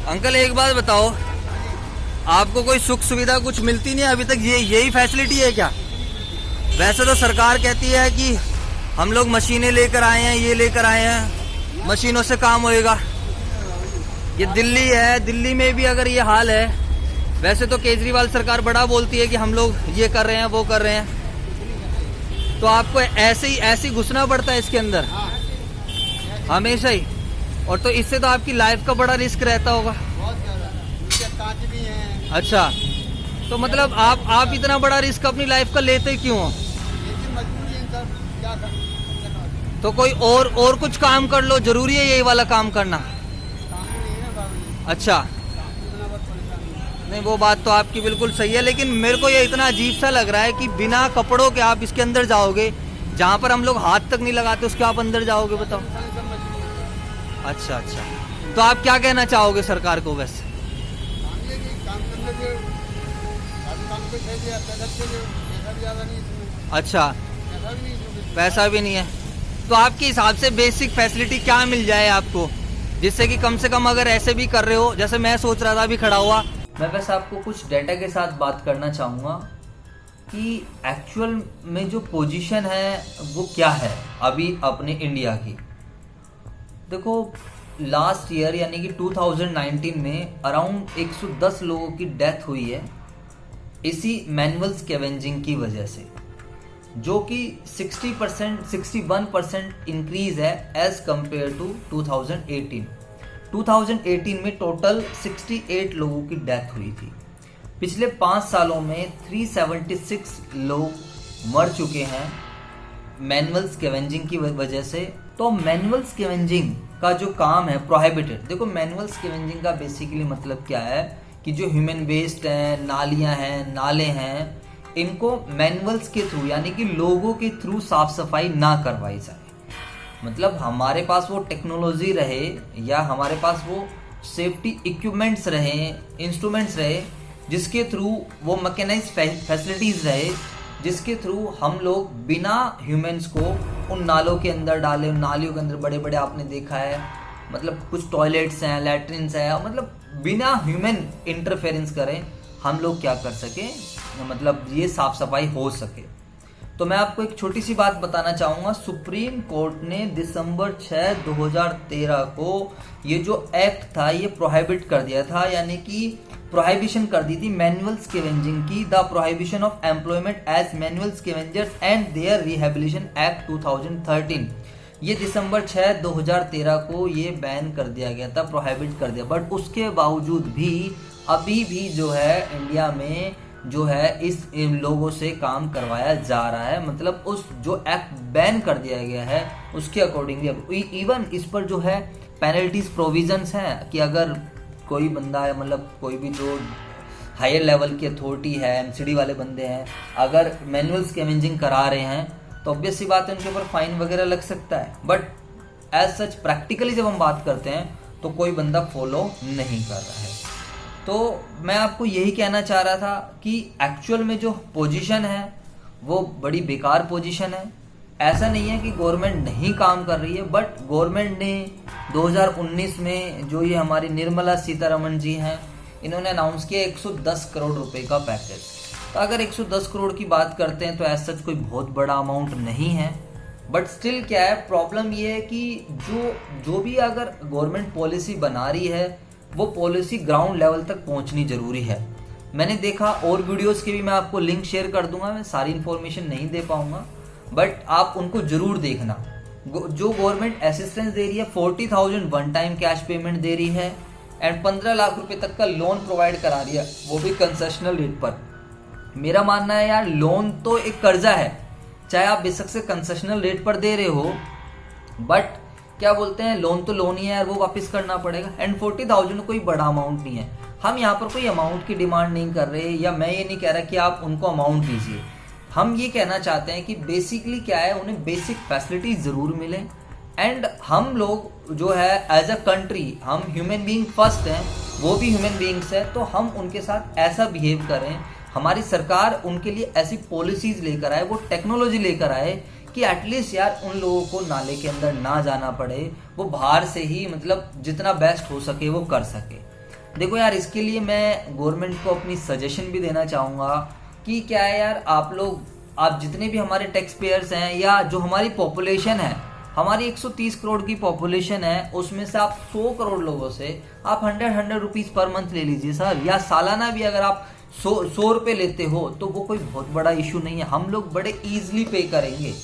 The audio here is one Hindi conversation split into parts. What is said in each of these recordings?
अंकल एक बात बताओ, आपको कोई सुख सुविधा कुछ मिलती नहीं है अभी तक? यही फैसिलिटी है क्या? वैसे तो सरकार कहती है कि हम लोग मशीनें लेकर आए हैं, ये लेकर आए हैं, मशीनों से काम होएगा। ये दिल्ली है, दिल्ली में भी अगर ये हाल है, वैसे तो केजरीवाल सरकार बड़ा बोलती है कि हम लोग ये कर रहे हैं, वो कर रहे हैं, तो आपको ऐसे ही घुसना पड़ता है इसके अंदर हमेशा ही। और तो इससे तो आपकी लाइफ का बड़ा रिस्क रहता होगा। भी हैं। अच्छा, तो मतलब आप इतना बड़ा रिस्क अपनी लाइफ का लेते क्यों हो? मजबूरी है सर, क्या कर। तो कोई और कुछ काम कर लो, जरूरी है यही वाला काम करना? काम ही नहीं है ना बाबू। अच्छा, इतना बहुत परेशानी। नहीं वो बात तो आपकी बिल्कुल सही है, लेकिन मेरे को ये इतना अजीब सा लग रहा है कि बिना कपड़ों के आप इसके अंदर जाओगे, जहाँ पर हम लोग हाथ तक नहीं लगाते उसके आप अंदर जाओगे, बताओ। अच्छा अच्छा, तो आप क्या कहना चाहोगे सरकार को? वैसे काम करने के काम पे पैसा भी ज़्यादा नहीं इसमें। अच्छा, पैसा भी नहीं, पैसा भी नहीं है, तो आपके हिसाब से बेसिक फैसिलिटी क्या मिल जाए आपको, जिससे कि कम से कम अगर ऐसे भी कर रहे हो, जैसे मैं सोच रहा था अभी खड़ा हुआ, मैं बस आपको कुछ डेटा के साथ बात करना चाहूँगा कि एक्चुअल में जो पोजीशन है वो क्या है अभी अपने इंडिया की। देखो, लास्ट ईयर यानी कि 2019 में अराउंड 110 लोगों की डेथ हुई है इसी मैनुअल स्कैवेंजिंग की वजह से, जो कि 61% इंक्रीज है एज कंपेयर टू 2018। 2018 में टोटल 68 लोगों की डेथ हुई थी। पिछले 5 सालों में 376 लोग मर चुके हैं मैनुअल स्कैवेंजिंग की वजह से। तो मैनुअल स्कैवेंजिंग का जो काम है प्रोहिबिटेड। देखो, मैनुअल स्कैवेंजिंग का बेसिकली मतलब क्या है कि जो ह्यूमन वेस्ट हैं, नालियां हैं, नाले हैं, इनको मैनुअल्स के थ्रू यानी कि लोगों के थ्रू साफ सफाई ना करवाई जाए। मतलब हमारे पास वो टेक्नोलॉजी रहे या हमारे पास वो सेफ्टी इक्विपमेंट्स रहे, इंस्ट्रूमेंट्स रहे, जिसके थ्रू वो मैकेनाइज्ड फैसिलिटीज रहे, जिसके थ्रू हम लोग बिना ह्यूमंस को उन नालों के अंदर डालें। नालियों के अंदर बड़े बड़े आपने देखा है, मतलब कुछ टॉयलेट्स हैं, लैट्रिन्स हैं, मतलब बिना ह्यूमन इंटरफेरेंस करें हम लोग क्या कर सके, मतलब ये साफ सफाई हो सके। तो मैं आपको एक छोटी सी बात बताना चाहूँगा। सुप्रीम कोर्ट ने दिसंबर 6, 2013 को ये जो एक्ट था ये प्रोहिबिट कर दिया था, यानी कि प्रोहिबिशन कर दी थी मैनुअल स्कैवेंजिंग की। The prohibition of employment as manual scavengers and their rehabilitation act 2013। ये दिसंबर 6, 2013 को ये बैन कर दिया गया था, प्रोहिबिट कर दिया। बट उसके बावजूद भी अभी भी जो है इंडिया में जो है इस लोगों से काम करवाया जा रहा है। मतलब उस जो एक्ट बैन कर दिया गया है उसके अकॉर्डिंगली इवन इस पर जो है पेनल्टीज प्रोविजंस हैं कि अगर कोई बंदा है, मतलब कोई भी जो हायर लेवल की अथॉरिटी है, एमसीडी वाले बंदे हैं, अगर मैनुअल स्कैवेंजिंग करा रहे हैं तो ऑब्वियस सी बात है उनके ऊपर फाइन वगैरह लग सकता है। बट एज सच प्रैक्टिकली जब हम बात करते हैं तो कोई बंदा फॉलो नहीं कर रहा है। तो मैं आपको यही कहना चाह रहा था कि एक्चुअल में जो पोजीशन है वो बड़ी बेकार पोजीशन है। ऐसा नहीं है कि गवर्नमेंट नहीं काम कर रही है, बट गवर्नमेंट ने 2019 में जो ये हमारी निर्मला सीतारमण जी हैं, इन्होंने अनाउंस किया 110 करोड़ रुपए का पैकेज। तो अगर 110 करोड़ की बात करते हैं तो ऐसा सच कोई बहुत बड़ा अमाउंट नहीं है, बट स्टिल क्या है, प्रॉब्लम ये है कि जो भी अगर गवर्नमेंट पॉलिसी बना रही है वो पॉलिसी ग्राउंड लेवल तक पहुंचनी जरूरी है। मैंने देखा और वीडियोस के भी मैं आपको लिंक शेयर कर दूंगा, मैं सारी इन्फॉर्मेशन नहीं दे पाऊंगा, बट आप उनको जरूर देखना। जो गवर्नमेंट असिस्टेंस दे रही है, 40,000 वन टाइम कैश पेमेंट दे रही है एंड 15 लाख रुपए तक का लोन प्रोवाइड करा रही है, वो भी कंसेशनल रेट पर। मेरा मानना है यार, लोन तो एक कर्जा है, चाहे आप बेशक से कंसेशनल रेट पर दे रहे हो, बट क्या बोलते हैं, लोन तो लोन ही है यार, वो वापस करना पड़ेगा। एंड 40,000 कोई बड़ा अमाउंट नहीं है। हम यहाँ पर कोई अमाउंट की डिमांड नहीं कर रहे, या मैं ये नहीं कह रहा कि आप उनको अमाउंट दीजिए। हम ये कहना चाहते हैं कि बेसिकली क्या है, उन्हें बेसिक फैसिलिटीज जरूर मिले। एंड हम लोग जो है एज अ कंट्री, हम ह्यूमन बीइंग फर्स्ट हैं, वो भी ह्यूमन बीइंग्स है, तो हम उनके साथ ऐसा बिहेव करें, हमारी सरकार उनके लिए ऐसी पॉलिसीज लेकर आए, वो टेक्नोलॉजी लेकर आए कि एटलीस्ट यार उन लोगों को नाले के अंदर ना जाना पड़े, वो बाहर से ही मतलब जितना बेस्ट हो सके वो कर सके। देखो यार, इसके लिए मैं गवर्नमेंट को अपनी सजेशन भी देना चाहूँगा कि क्या है यार, आप जितने भी हमारे टैक्स पेयर्स हैं या जो हमारी पॉपुलेशन है, हमारी 130 करोड़ की पॉपुलेशन है, उसमें से आप 100 करोड़ लोगों से आप 100 रुपीज़ पर मंथ ले लीजिए सर, या सालाना भी अगर आप 100 रुपये लेते हो तो वो कोई बहुत बड़ा इशू नहीं है, हम लोग बड़े ईजिली पे करेंगे।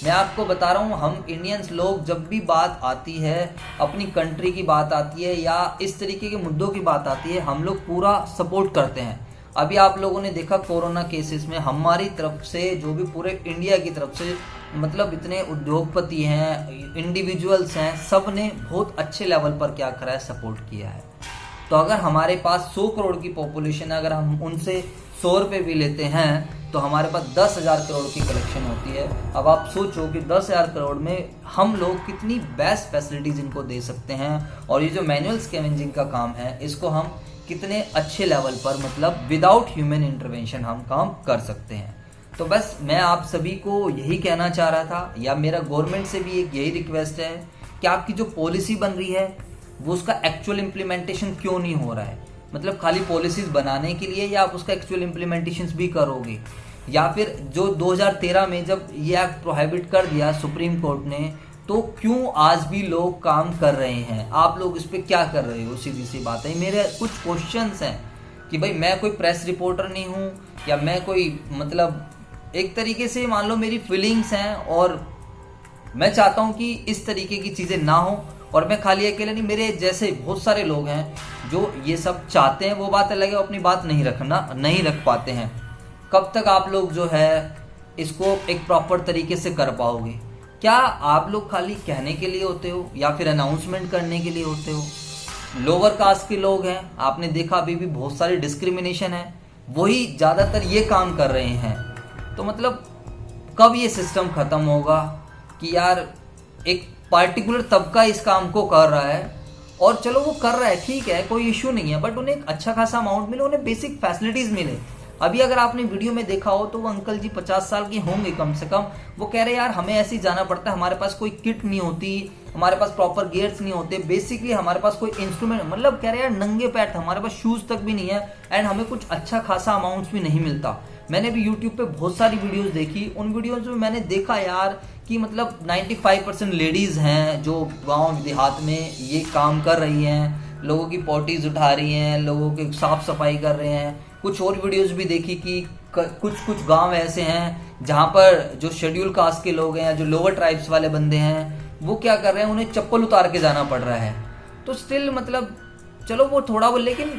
मैं आपको बता रहा हूँ, हम इंडियंस लोग जब भी बात आती है, अपनी कंट्री की बात आती है या इस तरीके के मुद्दों की बात आती है, हम लोग पूरा सपोर्ट करते हैं। अभी आप लोगों ने देखा कोरोना केसेस में हमारी तरफ से, जो भी पूरे इंडिया की तरफ से, मतलब इतने उद्योगपति हैं, इंडिविजुअल्स हैं, सब ने बहुत अच्छे लेवल पर क्या करा है, सपोर्ट किया है। तो अगर हमारे पास 100 करोड़ की पॉपुलेशन है, अगर हम उनसे 100 रुपये भी लेते हैं तो हमारे पास 10,000 करोड़ की कलेक्शन होती है। अब आप सोचो कि 10,000 करोड़ में हम लोग कितनी बेस्ट फैसिलिटीज़ इनको दे सकते हैं, और ये जो मैनुअल स्कैवेंजिंग का काम है, इसको हम कितने अच्छे लेवल पर, मतलब विदाउट ह्यूमन इंटरवेंशन हम काम कर सकते हैं। तो बस मैं आप सभी को यही कहना चाह रहा था, या मेरा गवर्नमेंट से भी एक यही रिक्वेस्ट है कि आपकी जो पॉलिसी बन रही है वो उसका एक्चुअल इम्प्लीमेंटेशन क्यों नहीं हो रहा है। मतलब खाली पॉलिसीज बनाने के लिए, या आप उसका एक्चुअल इम्प्लीमेंटेशन भी करोगे, या फिर जो 2013 में जब ये एक्ट प्रोहिबिट कर दिया सुप्रीम कोर्ट ने, तो क्यों आज भी लोग काम कर रहे हैं, आप लोग इस पर क्या कर रहे हो। सीधी सी बात है, मेरे कुछ क्वेश्चंस हैं कि भाई मैं कोई प्रेस रिपोर्टर नहीं हूँ, या मैं कोई, मतलब एक तरीके से मान लो मेरी फीलिंग्स हैं, और मैं चाहता हूँ कि इस तरीके की चीज़ें ना हो। और मैं खाली अकेले नहीं, मेरे जैसे बहुत सारे लोग हैं जो ये सब चाहते हैं, वो बात अलग है, वो अपनी बात नहीं रख पाते हैं। कब तक आप लोग जो है इसको एक प्रॉपर तरीके से कर पाओगे? क्या आप लोग खाली कहने के लिए होते हो, या फिर अनाउंसमेंट करने के लिए होते हो? लोअर कास्ट के लोग हैं, आपने देखा अभी भी बहुत सारी डिस्क्रिमिनेशन है, वही ज़्यादातर ये काम कर रहे हैं। तो मतलब कब ये सिस्टम ख़त्म होगा कि यार एक पार्टिकुलर तबका इस काम को कर रहा है, और चलो वो कर रहा है, ठीक है, कोई इशू नहीं है, बट उन्हें एक अच्छा खासा अमाउंट मिले, उन्हें बेसिक फैसिलिटीज़ मिले। अभी अगर आपने वीडियो में देखा हो तो वो अंकल जी 50 साल के होंगे कम से कम, वो कह रहे हैं यार हमें ऐसे ही जाना पड़ता है, हमारे पास कोई किट नहीं होती, हमारे पास प्रॉपर गियर्स नहीं होते, बेसिकली हमारे पास कोई इंस्ट्रूमेंट, मतलब कह रहे हैं यार नंगे पैर, हमारे पास शूज़ तक भी नहीं है, एंड हमें कुछ अच्छा खासा अमाउंट्स भी नहीं मिलता। मैंने भी यूट्यूब पे बहुत सारी वीडियोस देखी, उन वीडियोस में मैंने देखा यार कि मतलब 95% लेडीज़ हैं जो गांव देहात में ये काम कर रही हैं, लोगों की पॉटीज उठा रही हैं, लोगों की साफ सफाई कर रहे हैं। कुछ और वीडियोस भी देखी कि कुछ गांव ऐसे हैं जहां पर जो शेड्यूल कास्ट के लोग हैं या जो लोअर ट्राइब्स वाले बंदे हैं, वो क्या कर रहे हैं, उन्हें चप्पल उतार के जाना पड़ रहा है। तो स्टिल मतलब चलो वो थोड़ा वो, लेकिन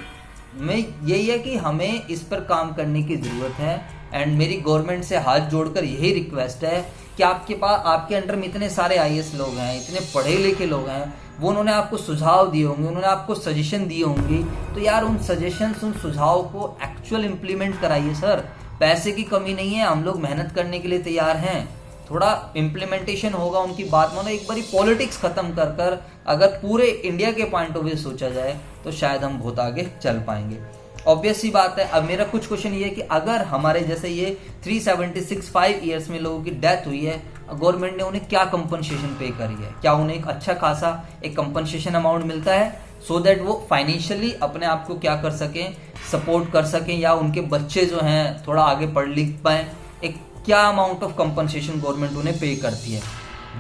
मैं यही है कि हमें इस पर काम करने की ज़रूरत है। एंड मेरी गवर्नमेंट से हाथ जोड़कर यही रिक्वेस्ट है कि आपके अंडर में इतने सारे IAS लोग हैं, इतने पढ़े लिखे लोग हैं, वो उन्होंने आपको सुझाव दिए होंगे, उन्होंने आपको सजेशन दिए होंगे, तो यार उन सजेशंस, उन सुझाव को एक्चुअल इम्प्लीमेंट कराइए सर। पैसे की कमी नहीं है, हम लोग मेहनत करने के लिए तैयार हैं, थोड़ा इम्प्लीमेंटेशन होगा, उनकी बात मानो। एक बारी पॉलिटिक्स खत्म कर अगर पूरे इंडिया के पॉइंट ऑफ व्यू सोचा जाए तो शायद हम बहुत आगे चल पाएंगे। ऑब्वियस सी बात है। अब मेरा कुछ क्वेश्चन ये है कि अगर हमारे जैसे ये 376 5 ईयर्स में लोगों की डेथ हुई है, गवर्नमेंट ने उन्हें क्या कंपनसेशन पे करी है? क्या उन्हें एक अच्छा खासा एक कंपनसेशन अमाउंट मिलता है, सो दैट वो फाइनेंशियली अपने आप को क्या कर सकें, सपोर्ट कर सकें, या उनके बच्चे जो हैं थोड़ा आगे पढ़ लिख पाएँ? एक क्या अमाउंट ऑफ कंपनसेशन गवर्नमेंट उन्हें पे करती है?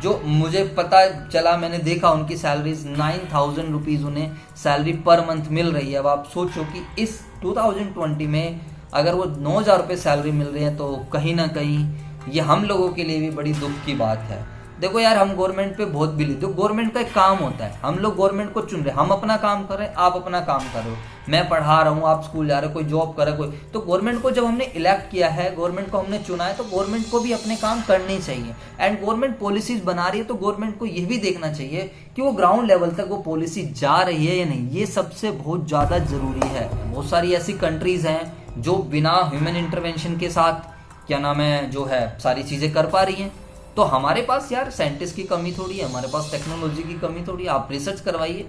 जो मुझे पता चला, मैंने देखा उनकी सैलरीज 9,000 रुपीज़ उन्हें सैलरी पर मंथ मिल रही है। अब आप सोचो कि इस 2020 में अगर वो 9,000 रुपये सैलरी मिल रही है, तो कहीं ना कहीं ये हम लोगों के लिए भी बड़ी दुख की बात है। देखो यार, हम गवर्नमेंट पे बहुत बिलीव, तो गवर्नमेंट का एक काम होता है, हम लोग गवर्नमेंट को चुन रहे, हम अपना काम कर रहे हैं, आप अपना काम कर रहे हो, मैं पढ़ा रहा हूँ, आप स्कूल जा रहे हो, कोई जॉब कर रहा है, कोई, तो गवर्नमेंट को जब हमने इलेक्ट किया है, गवर्नमेंट को हमने चुना है, तो गवर्नमेंट को भी अपने काम करने चाहिए। एंड गवर्नमेंट पॉलिसीज बना रही है, तो गवर्नमेंट को ये भी देखना चाहिए कि वो ग्राउंड लेवल तक वो पॉलिसी जा रही है या नहीं। ये सबसे बहुत ज़्यादा ज़रूरी है। बहुत सारी ऐसी कंट्रीज़ हैं जो बिना ह्यूमन इंटरवेंशन के साथ क्या नाम है जो है सारी चीज़ें कर पा रही हैं। तो हमारे पास यार साइंटिस्ट की कमी थोड़ी है, हमारे पास टेक्नोलॉजी की कमी थोड़ी है। आप रिसर्च करवाइए,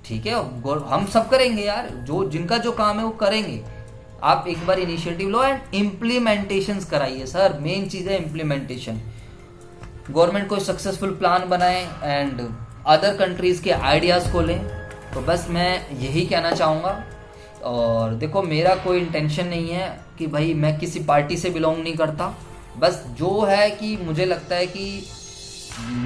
ठीक है, हम सब करेंगे यार, जो जिनका जो काम है वो करेंगे। आप एक बार इनिशिएटिव लो एंड इम्प्लीमेंटेशंस कराइए सर, मेन चीज़ है इम्प्लीमेंटेशन। गवर्नमेंट कोई सक्सेसफुल प्लान बनाए एंड अदर कंट्रीज़ के आइडियाज़ को लें। तो बस मैं यही कहना चाहूँगा और देखो मेरा कोई इंटेंशन नहीं है कि भाई मैं किसी पार्टी से बिलोंग नहीं करता, बस जो है कि मुझे लगता है कि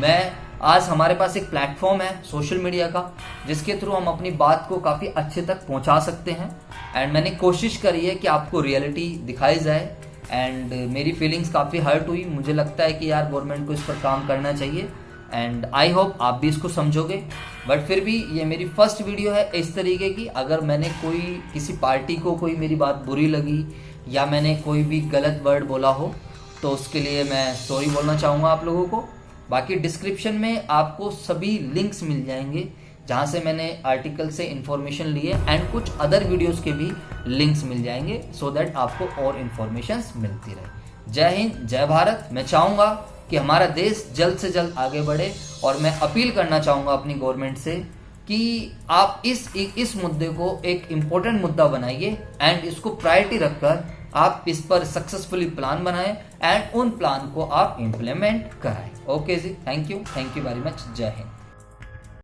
मैं आज हमारे पास एक प्लेटफॉर्म है सोशल मीडिया का जिसके थ्रू हम अपनी बात को काफ़ी अच्छे तक पहुंचा सकते हैं। एंड मैंने कोशिश करी है कि आपको रियलिटी दिखाई जाए। एंड मेरी फीलिंग्स काफ़ी हर्ट हुई, मुझे लगता है कि यार गवर्नमेंट को इस पर काम करना चाहिए। एंड आई होप आप भी इसको समझोगे। बट फिर भी ये मेरी फर्स्ट वीडियो है इस तरीके की। अगर मैंने कोई किसी पार्टी को कोई मेरी बात बुरी लगी या मैंने कोई भी गलत वर्ड बोला हो तो उसके लिए मैं सॉरी बोलना चाहूँगा आप लोगों को। बाकी डिस्क्रिप्शन में आपको सभी लिंक्स मिल जाएंगे जहाँ से मैंने आर्टिकल से इन्फॉर्मेशन ली है एंड कुछ अदर वीडियोस के भी लिंक्स मिल जाएंगे सो दैट आपको और इन्फॉर्मेशंस मिलती रहे। जय हिंद, जय भारत। मैं चाहूँगा कि हमारा देश जल्द से जल्द आगे बढ़े और मैं अपील करना चाहूँगा अपनी गवर्नमेंट से कि आप इस मुद्दे को एक इम्पोर्टेंट मुद्दा बनाइए एंड इसको प्रायोरिटी रखकर आप इस पर सक्सेसफुली प्लान बनाएं एंड उन प्लान को आप इम्प्लीमेंट कराएं। ओके जी, थैंक यू वेरी मच। जय हिंद।